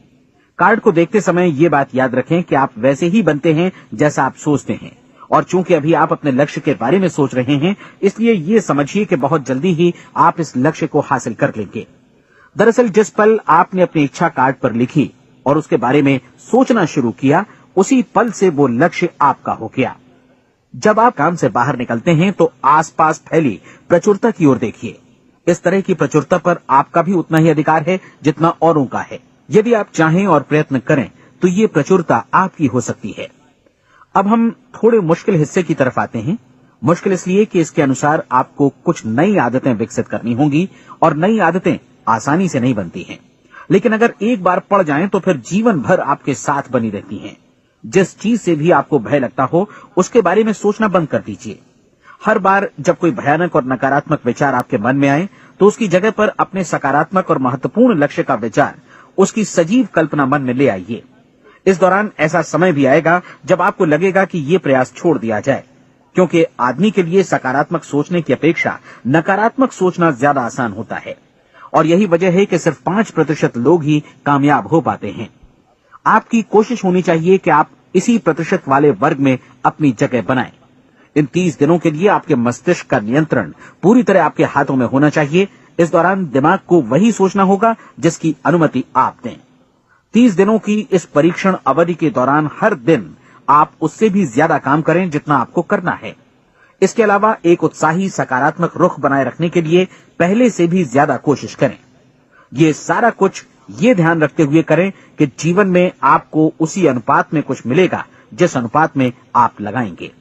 कार्ड को देखते समय ये बात याद रखें कि आप वैसे ही बनते हैं जैसा आप सोचते हैं, और चूंकि अभी आप अपने लक्ष्य के बारे में सोच रहे हैं, इसलिए ये समझिए कि बहुत जल्दी ही आप इस लक्ष्य को हासिल कर लेंगे। दरअसल जिस पल आपने अपनी इच्छा कार्ड पर लिखी और उसके बारे में सोचना शुरू किया, उसी पल से वो लक्ष्य आपका हो गया। जब आप काम से बाहर निकलते हैं तो आसपास फैली प्रचुरता की ओर देखिए। इस तरह की प्रचुरता पर आपका भी उतना ही अधिकार है जितना औरों का है। यदि आप चाहें और प्रयत्न करें तो ये प्रचुरता आपकी हो सकती है। अब हम थोड़े मुश्किल हिस्से की तरफ आते हैं। मुश्किल इसलिए कि इसके अनुसार आपको कुछ नई आदतें विकसित करनी होंगी, और नई आदतें आसानी से नहीं बनती हैं, लेकिन अगर एक बार पड़ जाएं तो फिर जीवन भर आपके साथ बनी रहती हैं। जिस चीज से भी आपको भय लगता हो उसके बारे में सोचना बंद कर दीजिए। हर बार जब कोई भयानक और नकारात्मक विचार आपके मन में आए तो उसकी जगह पर अपने सकारात्मक और महत्वपूर्ण लक्ष्य का विचार, उसकी सजीव कल्पना मन में ले आइए। इस दौरान ऐसा समय भी आएगा जब आपको लगेगा कि ये प्रयास छोड़ दिया जाए, क्योंकि आदमी के लिए सकारात्मक सोचने की अपेक्षा नकारात्मक सोचना ज्यादा आसान होता है, और यही वजह है कि सिर्फ 5% लोग ही कामयाब हो पाते हैं। आपकी कोशिश होनी चाहिए कि आप इसी प्रतिशत वाले वर्ग में अपनी जगह बनाएं। इन 30 दिनों के लिए आपके मस्तिष्क का नियंत्रण पूरी तरह आपके हाथों में होना चाहिए। इस दौरान दिमाग को वही सोचना होगा जिसकी अनुमति आप दें। 30 दिनों की इस परीक्षण अवधि के दौरान हर दिन आप उससे भी ज्यादा काम करें जितना आपको करना है। इसके अलावा एक उत्साही सकारात्मक रुख बनाए रखने के लिए पहले से भी ज्यादा कोशिश करें। ये सारा कुछ ये ध्यान रखते हुए करें कि जीवन में आपको उसी अनुपात में कुछ मिलेगा जिस अनुपात में आप लगाएंगे।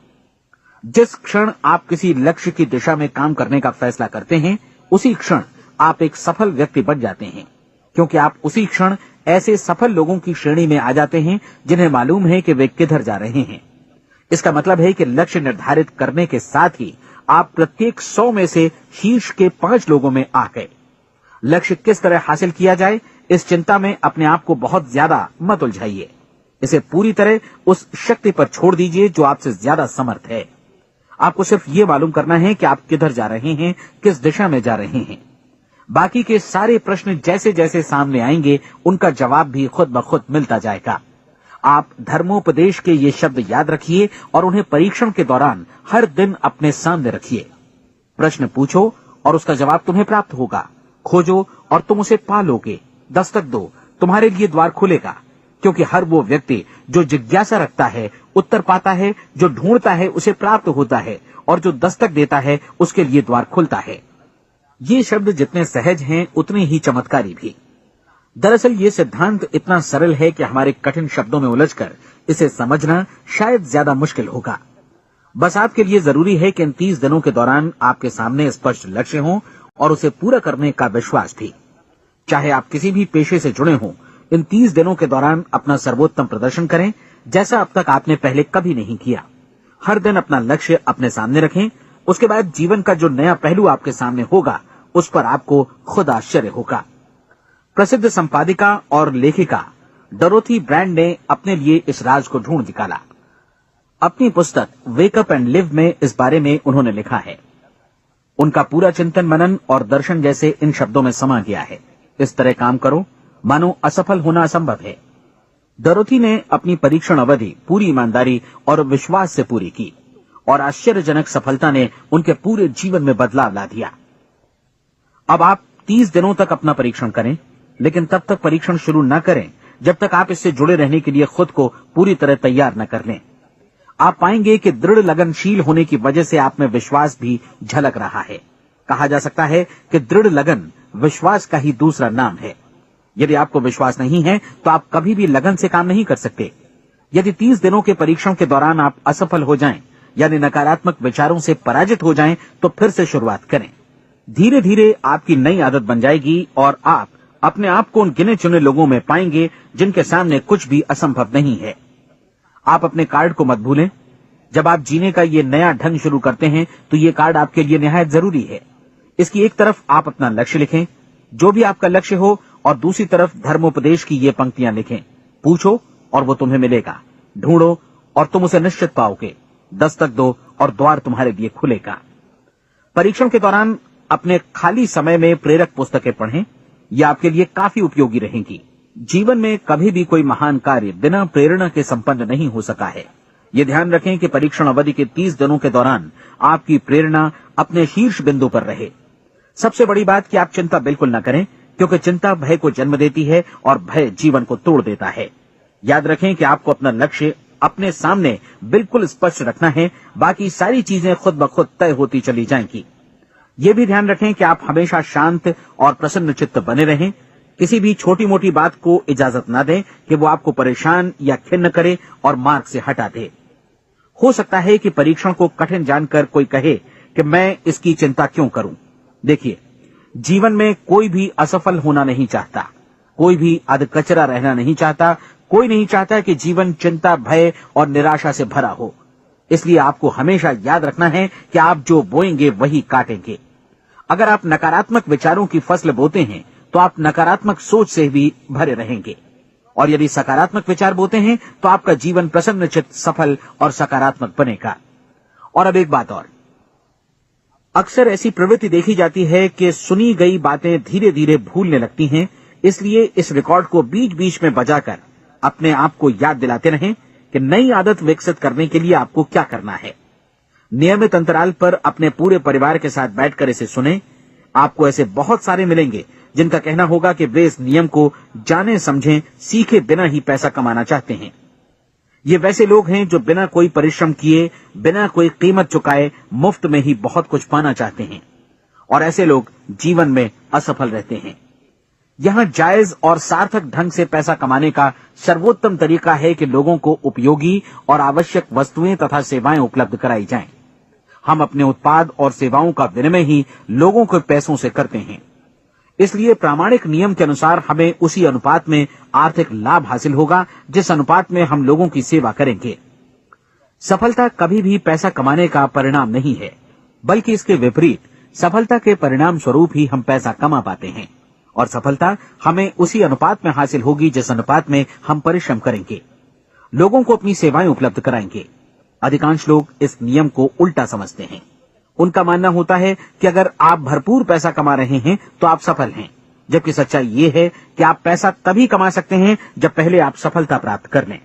जिस क्षण आप किसी लक्ष्य की दिशा में काम करने का फैसला करते हैं, उसी क्षण आप एक सफल व्यक्ति बन जाते हैं, क्योंकि आप उसी क्षण ऐसे सफल लोगों की श्रेणी में आ जाते हैं जिन्हें मालूम है कि वे किधर जा रहे हैं। इसका मतलब है कि लक्ष्य निर्धारित करने के साथ ही आप प्रत्येक 100 में से शीर्ष के 5 लोगों में आ गए। लक्ष्य किस तरह हासिल किया जाए, इस चिंता में अपने आप को बहुत ज्यादा मत उलझाइए। इसे पूरी तरह उस शक्ति पर छोड़ दीजिए जो आपसे ज्यादा समर्थ है। आपको सिर्फ ये मालूम करना है कि आप किधर जा रहे हैं, किस दिशा में जा रहे हैं। बाकी के सारे प्रश्न जैसे जैसे सामने आएंगे उनका जवाब भी खुद ब खुद मिलता जाएगा। आप धर्मोपदेश के ये शब्द याद रखिए और उन्हें परीक्षण के दौरान हर दिन अपने सामने रखिए। प्रश्न पूछो और उसका जवाब तुम्हें प्राप्त होगा। खोजो और तुम उसे पा लोगे। दस्तक दो, तुम्हारे लिए द्वार खुलेगा, क्योंकि हर वो व्यक्ति जो जिज्ञासा रखता है उत्तर पाता है, जो ढूंढता है उसे प्राप्त होता है, और जो दस्तक देता है उसके लिए द्वार खुलता है। ये शब्द जितने सहज हैं उतने ही चमत्कारी भी। दरअसल ये सिद्धांत इतना सरल है कि हमारे कठिन शब्दों में उलझकर इसे समझना शायद ज्यादा मुश्किल होगा। बस आपके लिए जरूरी है कि इन 30 दिनों के दौरान आपके सामने स्पष्ट लक्ष्य हो और उसे पूरा करने का विश्वास भी। चाहे आप किसी भी पेशे से जुड़े हों, इन 30 दिनों के दौरान अपना सर्वोत्तम प्रदर्शन करें, जैसा अब तक आपने पहले कभी नहीं किया। हर दिन अपना लक्ष्य अपने सामने रखें। उसके बाद जीवन का जो नया पहलू आपके सामने होगा उस पर आपको खुद आश्चर्य होगा। प्रसिद्ध संपादिका और लेखिका डोरोथी ब्रैंड ने अपने लिए इस राज को ढूंढ निकाला। अपनी पुस्तक वेक अप एंड लिव में इस बारे में उन्होंने लिखा है। उनका पूरा चिंतन मनन और दर्शन जैसे इन शब्दों में समा गया है। इस तरह काम करो मानो असफल होना असंभव है। डोरोथी ने अपनी परीक्षण अवधि पूरी ईमानदारी और विश्वास से पूरी की और आश्चर्यजनक सफलता ने उनके पूरे जीवन में बदलाव ला दिया। अब आप 30 दिनों तक अपना परीक्षण करें, लेकिन तब तक परीक्षण शुरू न करें जब तक आप इससे जुड़े रहने के लिए खुद को पूरी तरह तैयार न कर लें। आप पाएंगे कि दृढ़ लगनशील होने की वजह से आप में विश्वास भी झलक रहा है। कहा जा सकता है कि दृढ़ लगन विश्वास का ही दूसरा नाम है। यदि आपको विश्वास नहीं है तो आप कभी भी लगन से काम नहीं कर सकते। यदि 30 दिनों के परीक्षण के दौरान आप असफल हो जाएं, यानी नकारात्मक विचारों से पराजित हो जाएं, तो फिर से शुरुआत करें। धीरे धीरे आपकी नई आदत बन जाएगी और आप अपने आप को उन गिने चुने लोगों में पाएंगे जिनके सामने कुछ भी असंभव नहीं है। आप अपने कार्ड को मत भूलें। जब आप जीने का ये नया ढंग शुरू करते हैं तो ये कार्ड आपके लिए निहायत जरूरी है। इसकी एक तरफ आप अपना लक्ष्य लिखें, जो भी आपका लक्ष्य हो, और दूसरी तरफ धर्मोपदेश की ये पंक्तियां लिखें। पूछो और वो तुम्हें मिलेगा, ढूंढो और तुम उसे निश्चित पाओगे, दस्तक दो और द्वार तुम्हारे लिए खुलेगा। परीक्षण के दौरान अपने खाली समय में प्रेरक पुस्तकें पढ़ें, ये आपके लिए काफी उपयोगी रहेंगी। जीवन में कभी भी कोई महान कार्य बिना प्रेरणा के संपन्न नहीं हो सका है। ये ध्यान रखें कि परीक्षण अवधि के 30 दिनों के दौरान आपकी प्रेरणा अपने शीर्ष बिंदु पर रहे। सबसे बड़ी बात कि आप चिंता बिल्कुल न करें, क्योंकि चिंता भय को जन्म देती है और भय जीवन को तोड़ देता है। याद रखें कि आपको अपना लक्ष्य अपने सामने बिल्कुल स्पष्ट रखना है, बाकी सारी चीजें खुद ब खुद तय होती चली जाएंगी। ये भी ध्यान रखें कि आप हमेशा शांत और प्रसन्न चित्त बने रहें। किसी भी छोटी मोटी बात को इजाजत न दें कि वो आपको परेशान या खिन्न करे और मार्ग से हटा दे। हो सकता है कि परीक्षण को कठिन जानकर कोई कहे कि मैं इसकी चिंता क्यों करूं। देखिए, जीवन में कोई भी असफल होना नहीं चाहता, कोई भी अधकचरा रहना नहीं चाहता, कोई नहीं चाहता कि जीवन चिंता, भय और निराशा से भरा हो। इसलिए आपको हमेशा याद रखना है कि आप जो बोएंगे वही काटेंगे। अगर आप नकारात्मक विचारों की फसल बोते हैं तो आप नकारात्मक सोच से भी भरे रहेंगे, और यदि सकारात्मक विचार बोते हैं तो आपका जीवन प्रसन्नचित्त, सफल और सकारात्मक बनेगा। और अब एक बात और, अक्सर ऐसी प्रवृत्ति देखी जाती है कि सुनी गई बातें धीरे धीरे भूलने लगती हैं। इसलिए इस रिकॉर्ड को बीच बीच में बजाकर अपने आप को याद दिलाते रहें कि नई आदत विकसित करने के लिए आपको क्या करना है। नियमित अंतराल पर अपने पूरे परिवार के साथ बैठकर इसे सुनें। आपको ऐसे बहुत सारे मिलेंगे जिनका कहना होगा कि वे इस नियम को जाने समझे सीखे बिना ही पैसा कमाना चाहते हैं। ये वैसे लोग हैं जो बिना कोई परिश्रम किए, बिना कोई कीमत चुकाए मुफ्त में ही बहुत कुछ पाना चाहते हैं, और ऐसे लोग जीवन में असफल रहते हैं। यहां जायज और सार्थक ढंग से पैसा कमाने का सर्वोत्तम तरीका है कि लोगों को उपयोगी और आवश्यक वस्तुएं तथा सेवाएं उपलब्ध कराई जाएं। हम अपने उत्पाद और सेवाओं का विनिमय ही लोगों के पैसों से करते हैं। इसलिए प्रामाणिक नियम के अनुसार हमें उसी अनुपात में आर्थिक लाभ हासिल होगा जिस अनुपात में हम लोगों की सेवा करेंगे। सफलता कभी भी पैसा कमाने का परिणाम नहीं है, बल्कि इसके विपरीत सफलता के परिणाम स्वरूप ही हम पैसा कमा पाते हैं, और सफलता हमें उसी अनुपात में हासिल होगी जिस अनुपात में हम परिश्रम करेंगे, लोगों को अपनी सेवाएं उपलब्ध कराएंगे। अधिकांश लोग इस नियम को उल्टा समझते हैं। उनका मानना होता है कि अगर आप भरपूर पैसा कमा रहे हैं तो आप सफल हैं, जबकि सच्चाई ये है कि आप पैसा तभी कमा सकते हैं जब पहले आप सफलता प्राप्त कर लें।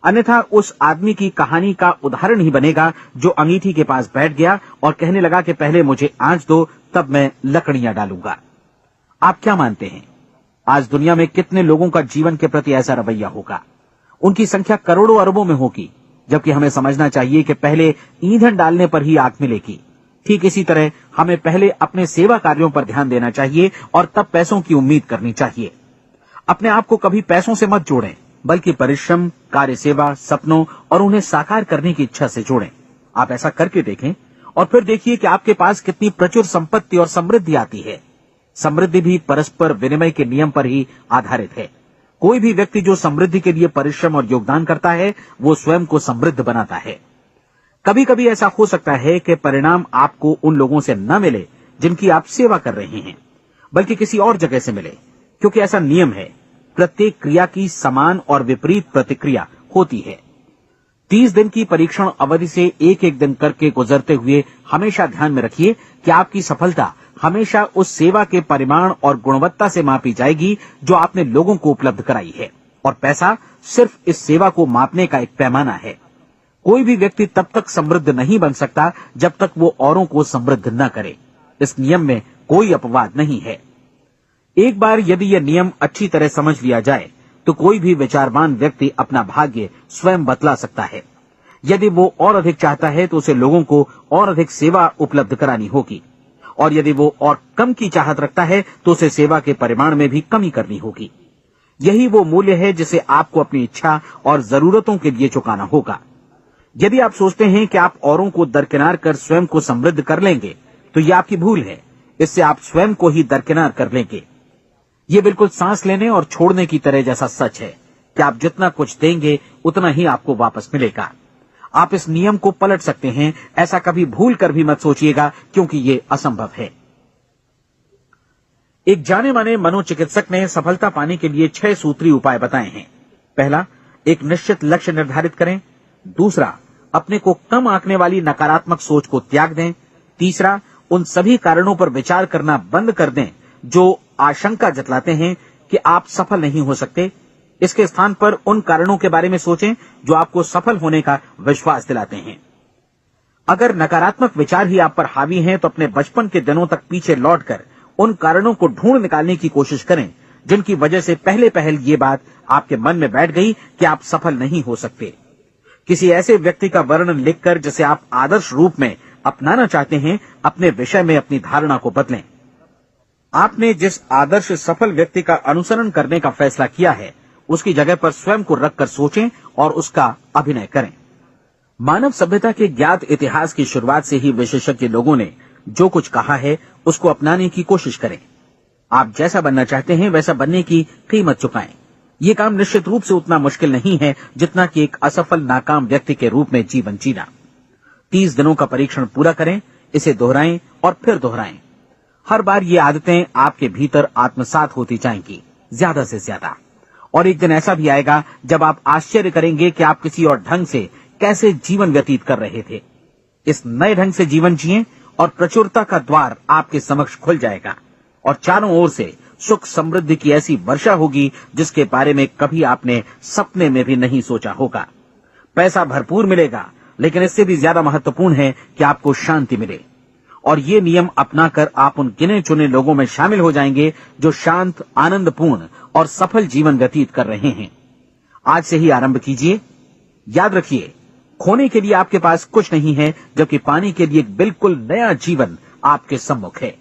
अन्यथा उस आदमी की कहानी का उदाहरण ही बनेगा जो अंगीठी के पास बैठ गया और कहने लगा कि पहले मुझे आंच दो, तब मैं लकड़ियां डालूंगा। आप क्या मानते हैं, आज दुनिया में कितने लोगों का जीवन के प्रति ऐसा रवैया होगा? उनकी संख्या करोड़ों अरबों में होगी, जबकि हमें समझना चाहिए कि पहले ईंधन डालने पर ही आग मिलेगी। ठीक इसी तरह हमें पहले अपने सेवा कार्यों पर ध्यान देना चाहिए और तब पैसों की उम्मीद करनी चाहिए। अपने आप को कभी पैसों से मत जोड़ें, बल्कि परिश्रम, कार्य सेवा, सपनों और उन्हें साकार करने की इच्छा से जोड़ें। आप ऐसा करके देखें और फिर देखिए कि आपके पास कितनी प्रचुर संपत्ति और समृद्धि आती है। समृद्धि भी परस्पर विनिमय के नियम पर ही आधारित है। कोई भी व्यक्ति जो समृद्धि के लिए परिश्रम और योगदान करता है, वो स्वयं को समृद्ध बनाता है। कभी कभी ऐसा हो सकता है कि परिणाम आपको उन लोगों से न मिले जिनकी आप सेवा कर रहे हैं, बल्कि किसी और जगह से मिले, क्योंकि ऐसा नियम है, प्रत्येक क्रिया की समान और विपरीत प्रतिक्रिया होती है। 30 दिन की परीक्षण अवधि से एक एक दिन करके गुजरते हुए हमेशा ध्यान में रखिए कि आपकी सफलता हमेशा उस सेवा के परिमाण और गुणवत्ता से मापी जाएगी जो आपने लोगों को उपलब्ध कराई है, और पैसा सिर्फ इस सेवा को मापने का एक पैमाना है। कोई भी व्यक्ति तब तक समृद्ध नहीं बन सकता जब तक वो औरों को समृद्ध न करे। इस नियम में कोई अपवाद नहीं है। एक बार यदि यह नियम अच्छी तरह समझ लिया जाए तो कोई भी विचारवान व्यक्ति अपना भाग्य स्वयं बतला सकता है। यदि वो और अधिक चाहता है तो उसे लोगों को और अधिक सेवा उपलब्ध करानी होगी, और यदि वो और कम की चाहत रखता है तो उसे सेवा के परिमाण में भी कमी करनी होगी। यही वो मूल्य है जिसे आपको अपनी इच्छा और जरूरतों के लिए चुकाना होगा। यदि आप सोचते हैं कि आप औरों को दरकिनार कर स्वयं को समृद्ध कर लेंगे तो यह आपकी भूल है। इससे आप स्वयं को ही दरकिनार कर लेंगे। ये बिल्कुल सांस लेने और छोड़ने की तरह जैसा सच है कि आप जितना कुछ देंगे उतना ही आपको वापस मिलेगा। आप इस नियम को पलट सकते हैं, ऐसा कभी भूल कर भी मत सोचिएगा, क्योंकि ये असंभव है। एक जाने माने मनोचिकित्सक ने सफलता पाने के लिए 6 सूत्री उपाय बताए हैं। पहला, एक निश्चित लक्ष्य निर्धारित करें। दूसरा, अपने को कम आंकने वाली नकारात्मक सोच को त्याग दें। तीसरा, उन सभी कारणों पर विचार करना बंद कर दें जो आशंका जतलाते हैं कि आप सफल नहीं हो सकते। इसके स्थान पर उन कारणों के बारे में सोचें जो आपको सफल होने का विश्वास दिलाते हैं। अगर नकारात्मक विचार ही आप पर हावी हैं तो अपने बचपन के दिनों तक पीछे लौटकर उन कारणों को ढूंढ निकालने की कोशिश करें जिनकी वजह से पहले पहल ये बात आपके मन में बैठ गई कि आप सफल नहीं हो सकते। किसी ऐसे व्यक्ति का वर्णन लिखकर जिसे आप आदर्श रूप में अपनाना चाहते हैं, अपने विषय में अपनी धारणा को बदलें। आपने जिस आदर्श सफल व्यक्ति का अनुसरण करने का फैसला किया है उसकी जगह पर स्वयं को रखकर सोचें और उसका अभिनय करें। मानव सभ्यता के ज्ञात इतिहास की शुरुआत से ही विशेषज्ञ लोगों ने जो कुछ कहा है उसको अपनाने की कोशिश करें। आप जैसा बनना चाहते हैं वैसा बनने की कीमत चुकाएं। ये काम निश्चित रूप से उतना मुश्किल नहीं है जितना कि एक असफल नाकाम व्यक्ति के रूप में जीवन जीना। 30 दिनों का परीक्षण पूरा करें, इसे दोहराएं और फिर दोहराएं। हर बार ये आदतें आपके भीतर आत्मसात होती जाएंगी, ज्यादा से ज्यादा। और एक दिन ऐसा भी आएगा जब आप आश्चर्य करेंगे कि आप किसी और ढंग से कैसे जीवन व्यतीत कर रहे थे। इस नए ढंग से जीवन जिएं और प्रचुरता का द्वार आपके समक्ष खुल जाएगा और चारों ओर से सुख समृद्धि की ऐसी वर्षा होगी जिसके बारे में कभी आपने सपने में भी नहीं सोचा होगा। पैसा भरपूर मिलेगा, लेकिन इससे भी ज्यादा महत्वपूर्ण है कि आपको शांति मिले। और ये नियम अपनाकर आप उन गिने चुने लोगों में शामिल हो जाएंगे जो शांत, आनंदपूर्ण और सफल जीवन व्यतीत कर रहे हैं। आज से ही आरंभ कीजिए। याद रखिए, खोने के लिए आपके पास कुछ नहीं है, जबकि पाने के लिए एक बिल्कुल नया जीवन आपके सम्मुख है।